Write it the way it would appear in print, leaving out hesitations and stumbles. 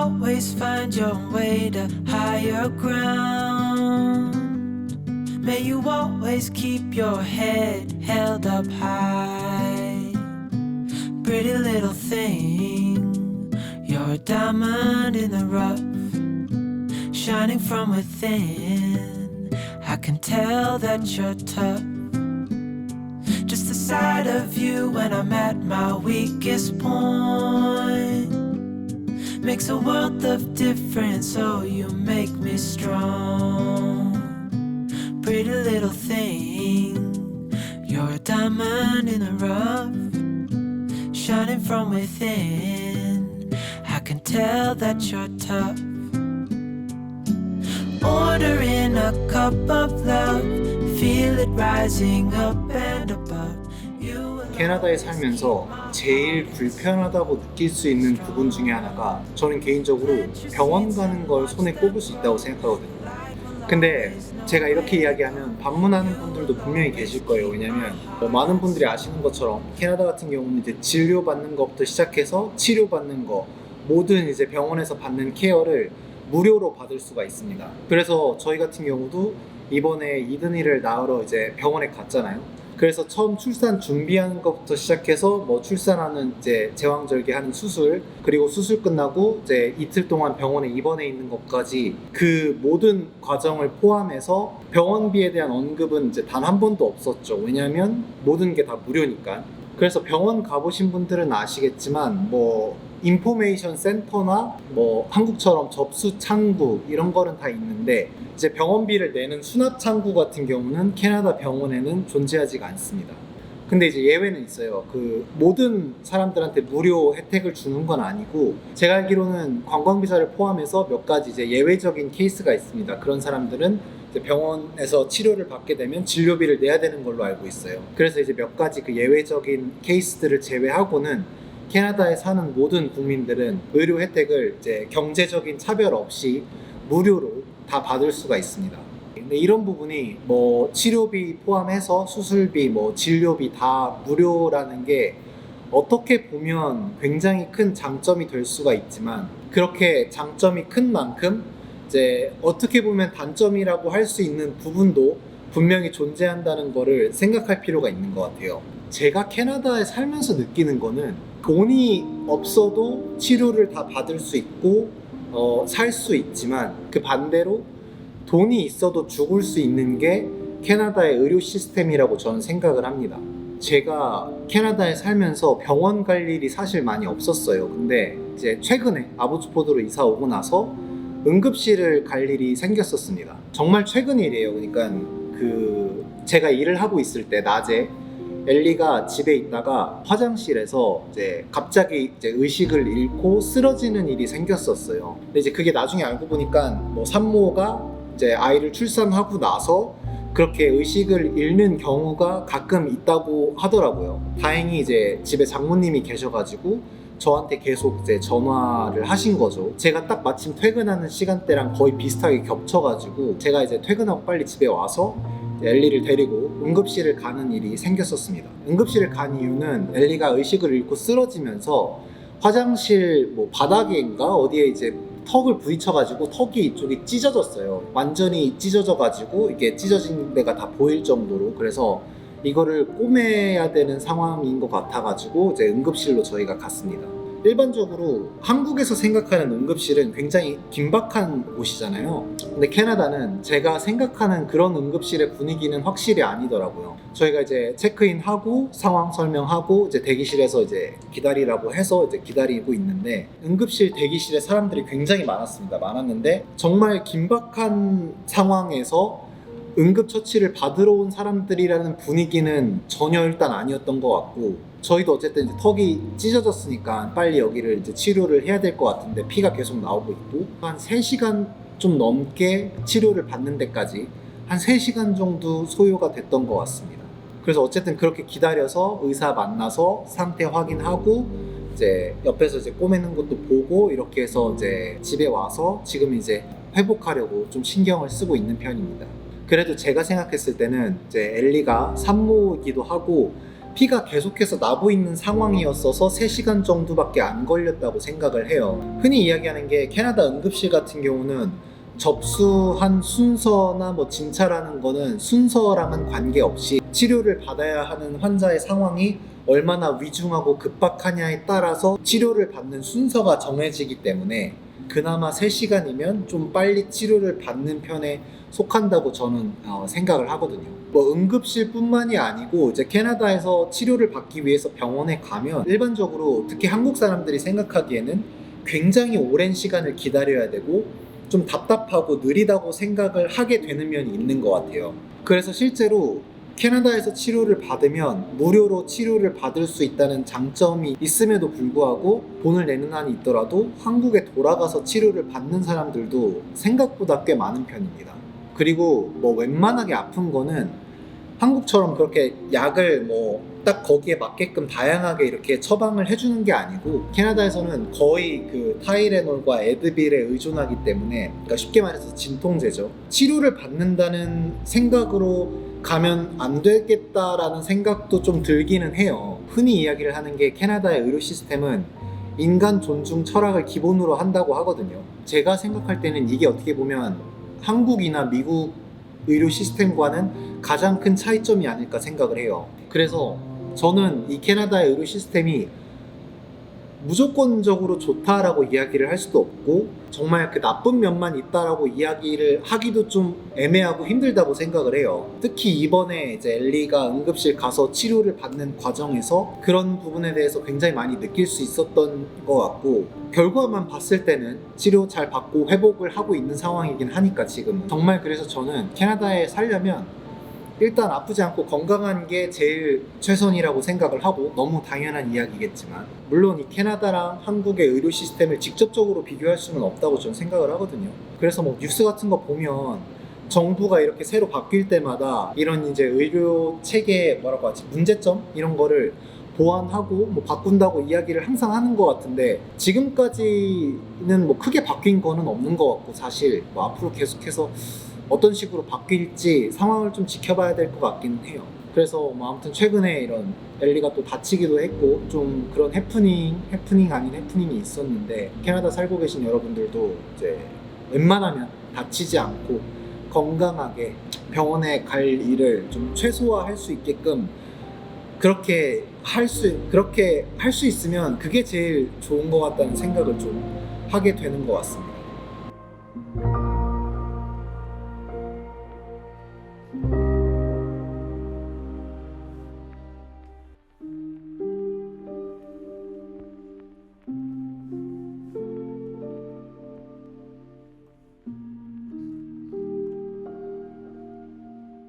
always find your way to higher ground. May you always keep your head held up high. Pretty little thing, you're a diamond in the rough, shining from within. I can tell that you're tough. Just the sight of you when I'm at my weakest point makes a world of difference, oh you make me strong. Pretty little thing, you're a diamond in the rough, shining from within. I can tell that you're tough. Ordering a cup of love, feel it rising up and above. 캐나다에 살면서 제일 불편하다고 느낄 수 있는 부분 중에 하나가 저는 개인적으로 병원 가는 걸 손에 꼽을 수 있다고 생각하거든요. 근데 제가 이렇게 이야기하면 반문하는 분들도 분명히 계실 거예요. 왜냐면 많은 분들이 아시는 것처럼 캐나다 같은 경우는 이제 진료받는 것부터 시작해서 치료받는 거 모든 이제 병원에서 받는 케어를 무료로 받을 수가 있습니다. 그래서 저희 같은 경우도 이번에 이든이를 낳으러 이제 병원에 갔잖아요. 그래서 처음 출산 준비하는 것부터 시작해서 뭐 출산하는 이제 제왕절개하는 수술, 그리고 수술 끝나고 이제 이틀 동안 병원에 입원해 있는 것까지 그 모든 과정을 포함해서 병원비에 대한 언급은 이제 단 한 번도 없었죠. 왜냐하면 모든 게 다 무료니까. 그래서 병원 가보신 분들은 아시겠지만 뭐 인포메이션 센터나 뭐 한국처럼 접수 창구 이런 거는 다 있는데 이제 병원비를 내는 수납 창구 같은 경우는 캐나다 병원에는 존재하지가 않습니다. 근데 이제 예외는 있어요. 그 모든 사람들한테 무료 혜택을 주는 건 아니고 제가 알기로는 관광비자를 포함해서 몇 가지 이제 예외적인 케이스가 있습니다. 그런 사람들은 이제 병원에서 치료를 받게 되면 진료비를 내야 되는 걸로 알고 있어요. 그래서 이제 몇 가지 그 예외적인 케이스들을 제외하고는 캐나다에 사는 모든 국민들은 의료 혜택을 이제 경제적인 차별 없이 무료로 다 받을 수가 있습니다. 근데 이런 부분이 뭐 치료비 포함해서 수술비, 뭐 진료비 다 무료라는 게 어떻게 보면 굉장히 큰 장점이 될 수가 있지만 그렇게 장점이 큰 만큼 이제 어떻게 보면 단점이라고 할 수 있는 부분도 분명히 존재한다는 거를 생각할 필요가 있는 것 같아요. 제가 캐나다에 살면서 느끼는 거는 돈이 없어도 치료를 다 받을 수 있고 살 수 있지만 그 반대로 돈이 있어도 죽을 수 있는 게 캐나다의 의료 시스템이라고 저는 생각을 합니다. 제가 캐나다에 살면서 병원 갈 일이 사실 많이 없었어요. 근데 이제 최근에 아보츠포드로 이사 오고 나서 응급실을 갈 일이 생겼었습니다. 정말 최근 일이에요. 그러니까 제가 일을 하고 있을 때 낮에 엘리가 집에 있다가 화장실에서 이제 갑자기 이제 의식을 잃고 쓰러지는 일이 생겼었어요. 근데 이제 그게 나중에 알고 보니까 뭐 산모가 이제 아이를 출산하고 나서 그렇게 의식을 잃는 경우가 가끔 있다고 하더라고요. 다행히 이제 집에 장모님이 계셔가지고 저한테 계속 이제 전화를 하신 거죠. 제가 딱 마침 퇴근하는 시간대랑 거의 비슷하게 겹쳐가지고 제가 이제 퇴근하고 빨리 집에 와서 엘리를 데리고 응급실을 가는 일이 생겼었습니다. 응급실을 간 이유는 엘리가 의식을 잃고 쓰러지면서 화장실 뭐 바닥인가 어디에 이제 턱을 부딪혀가지고 턱이 이쪽이 찢어졌어요. 완전히 찢어져가지고 이게 찢어진 데가 다 보일 정도로. 그래서 이거를 꼬매야 되는 상황인 것 같아가지고 이제 응급실로 저희가 갔습니다. 일반적으로 한국에서 생각하는 응급실은 굉장히 긴박한 곳이잖아요. 근데 캐나다는 제가 생각하는 그런 응급실의 분위기는 확실히 아니더라고요. 저희가 이제 체크인하고 상황 설명하고 이제 대기실에서 이제 기다리라고 해서 이제 기다리고 있는데 응급실 대기실에 사람들이 굉장히 많았는데 정말 긴박한 상황에서 응급처치를 받으러 온 사람들이라는 분위기는 전혀 일단 아니었던 것 같고, 저희도 어쨌든 이제 턱이 찢어졌으니까 빨리 여기를 이제 치료를 해야 될 것 같은데 피가 계속 나오고 있고, 한 3시간 좀 넘게 치료를 받는 데까지 한 3시간 정도 소요가 됐던 것 같습니다. 그래서 어쨌든 그렇게 기다려서 의사 만나서 상태 확인하고 이제 옆에서 이제 꼬매는 것도 보고 이렇게 해서 이제 집에 와서 지금 이제 회복하려고 좀 신경을 쓰고 있는 편입니다. 그래도 제가 생각했을 때는 이제 엘리가 산모이기도 하고 피가 계속해서 나고 있는 상황이었어서 3시간 정도밖에 안 걸렸다고 생각을 해요. 흔히 이야기하는 게 캐나다 응급실 같은 경우는 접수한 순서나 뭐 진찰하는 거는 순서랑은 관계없이 치료를 받아야 하는 환자의 상황이 얼마나 위중하고 급박하냐에 따라서 치료를 받는 순서가 정해지기 때문에 그나마 3시간이면 좀 빨리 치료를 받는 편에 속한다고 저는 생각을 하거든요. 뭐 응급실뿐만이 아니고 이제 캐나다에서 치료를 받기 위해서 병원에 가면 일반적으로 특히 한국 사람들이 생각하기에는 굉장히 오랜 시간을 기다려야 되고 좀 답답하고 느리다고 생각을 하게 되는 면이 있는 것 같아요. 그래서 실제로 캐나다에서 치료를 받으면 무료로 치료를 받을 수 있다는 장점이 있음에도 불구하고 돈을 내는 한이 있더라도 한국에 돌아가서 치료를 받는 사람들도 생각보다 꽤 많은 편입니다. 그리고 뭐 웬만하게 아픈 거는 한국처럼 그렇게 약을 뭐 딱 거기에 맞게끔 다양하게 이렇게 처방을 해주는 게 아니고 캐나다에서는 거의 그 타이레놀과 에드빌에 의존하기 때문에, 그러니까 쉽게 말해서 진통제죠. 치료를 받는다는 생각으로 가면 안 되겠다라는 생각도 좀 들기는 해요. 흔히 이야기를 하는 게 캐나다의 의료 시스템은 인간 존중 철학을 기본으로 한다고 하거든요. 제가 생각할 때는 이게 어떻게 보면 한국이나 미국 의료 시스템과는 가장 큰 차이점이 아닐까 생각을 해요. 그래서 저는 이 캐나다의 의료 시스템이 무조건적으로 좋다라고 이야기를 할 수도 없고 정말 그 나쁜 면만 있다라고 이야기를 하기도 좀 애매하고 힘들다고 생각을 해요. 특히 이번에 이제 엘리가 응급실 가서 치료를 받는 과정에서 그런 부분에 대해서 굉장히 많이 느낄 수 있었던 것 같고, 결과만 봤을 때는 치료 잘 받고 회복을 하고 있는 상황이긴 하니까 지금은. 정말 그래서 저는 캐나다에 살려면 일단 아프지 않고 건강한 게 제일 최선이라고 생각을 하고, 너무 당연한 이야기겠지만 물론 이 캐나다랑 한국의 의료 시스템을 직접적으로 비교할 수는 없다고 저는 생각을 하거든요. 그래서 뭐 뉴스 같은 거 보면 정부가 이렇게 새로 바뀔 때마다 이런 이제 의료 체계의 뭐라고 하지, 문제점 이런 거를 보완하고 뭐 바꾼다고 이야기를 항상 하는 것 같은데 지금까지는 뭐 크게 바뀐 거는 없는 것 같고, 사실 뭐 앞으로 계속해서 어떤 식으로 바뀔지 상황을 좀 지켜봐야 될 것 같긴 해요. 그래서 뭐 아무튼 최근에 이런 엘리가 또 다치기도 했고 좀 그런 해프닝 아닌 해프닝이 있었는데, 캐나다 살고 계신 여러분들도 이제 웬만하면 다치지 않고 건강하게 병원에 갈 일을 좀 최소화할 수 있게끔 그렇게 할 수 있으면 그게 제일 좋은 것 같다는 생각을 좀 하게 되는 것 같습니다.